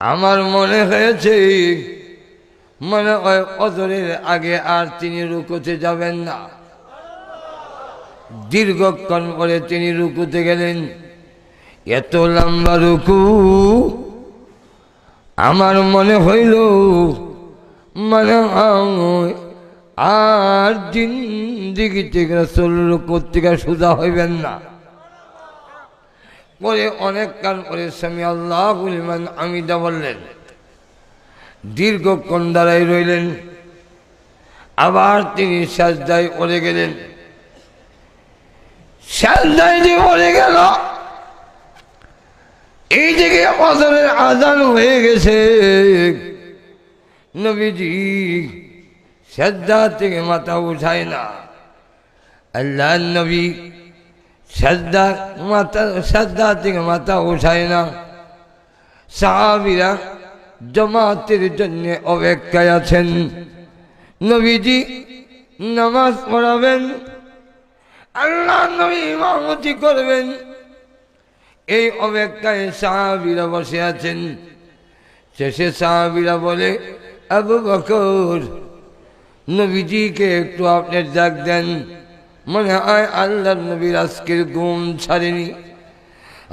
আমার মনে হয়েছে মনে হয় অজরের আগে আর তিনি রুকুতে যাবেন না। দীর্ঘক্ষণ পরে তিনি রুকুতে গেলেন। এত লম্বা রুকু, আমার মনে হইল মানে আর জিন্দিগি থেকে রাসূল রুকু থেকে সোজা হইবেন না। পরে অনেক কাল পরে সামি আল্লাহু লিমান হামিদা বললেন, দীর্ঘক্ষণ দাঁড়াই রইলেন। আবার তিনি সাজদায় পড়ে গেলেন। সাজদায় যে পড়ে গেল, এই দিকে ফজরের আযান হয়ে গেছে। নবীজি সাজদা থেকে মাথা উঠায় না। আল্লাহর নবী সাজদা থেকে মাথা উঠায় না। সাহাবীরা জামাতের জন্য অপেক্ষায় আছেন। নবীজি নামাজ পড়াবেন, আল্লাহ নবী ইমামতি করবেন। এই অপেক্ষায় সাহাবীরা বসে আছেন। শেষে সাহাবীরা বলে, আবু বকর, নবীজিকে একটু আপনি ডাক দেন, মনে হয় আল্লাহর নবীর আজকের ঘুম ছাড়েনি।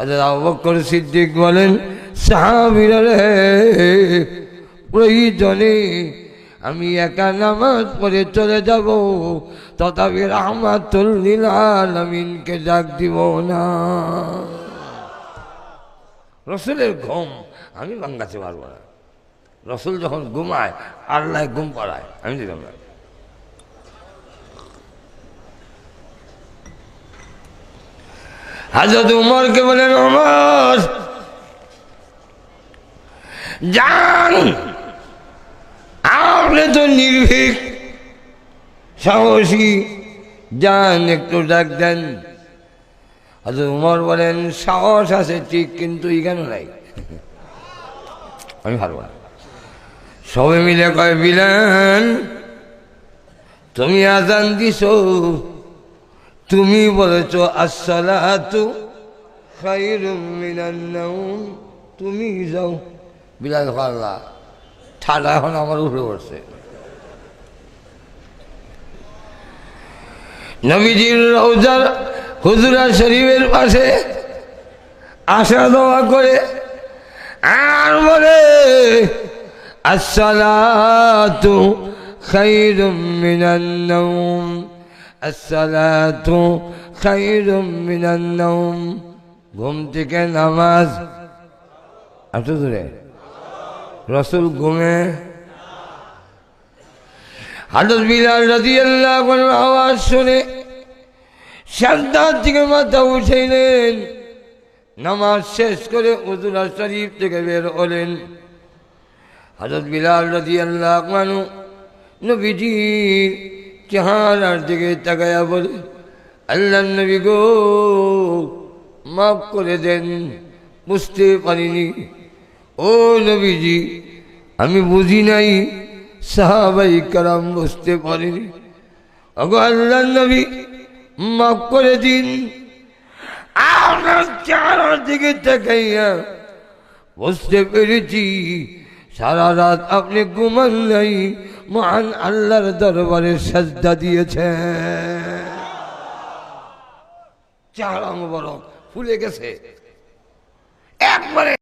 আবু বকর সিদ্দিক বলেন, সাহাবীরা রে, প্রয়োজনে আমি একা নামাজ পড়ে চলে যাব, তথাপি রাহমাতুল লিল আলামিনকে ডাক দিব না। রসুলের ঘুম আমি ভাঙাতে পারবো না। রসুল যখন ঘুমায়, আল্লাহ ঘুম পাড়ায়, আমি দিলাম না। হযরত উমরকে বলেন, ওমর যান, আপনি তো নির্ভীক সাহসী, যান একটু ডাক দেন। হযরত উমর বলেন, সাহস আছে ঠিক, কিন্তু কেন নাই, আমি পারবো না। সবাই মিলে কয়, বিলাল তুমি আযান দিছো, তুমি বলেছ আসসালাতু খায়রুম মিনান নাওম, তুমি যাও। বিলাল আল্লাহ ঠাডা এখন আমার উপরে পড়ছে। নবীজির রওজার হুজরা শরীফের পাশে আসা দোয়া করে আর বলে, আসসালাতু খায়রুম মিনান নাওম, আসসালাতু খায়রুম মিনান নাওম। ঘুম থেকে নামাজ এত দূরে, রসুল ঘুমে। হযরত বিলাল রাদিয়াল্লাহু আনহু আওয়াজ শুনে সাজদা থেকে মাথা উঠাইলেন। নামাজ শেষ করে হুজরা শরীফ থেকে বের হলেন। হযরত বিলাল রাদিয়াল্লাহু আনহু নবীজির চেহারার দিকে তাকায়া বলে, আল্লাহর নবী গো, মাফ করে দেন, বুঝতে পারিনি। ও নবীজি, আমি বুঝি নাই, সাহাবাই কারাম বুঝতে পারিনি। ওগো আল্লাহর নবী, মাফ করে দিন। আপনার চেহারার দিকে তাকাইয়া বুঝতে পেরেছি সারা রাত আপনি ঘুমান নাই, মহান আল্লাহর দরবারে সাজদা দিয়েছেন। চেহারা মোবারক ফুলে গেছে, একবারে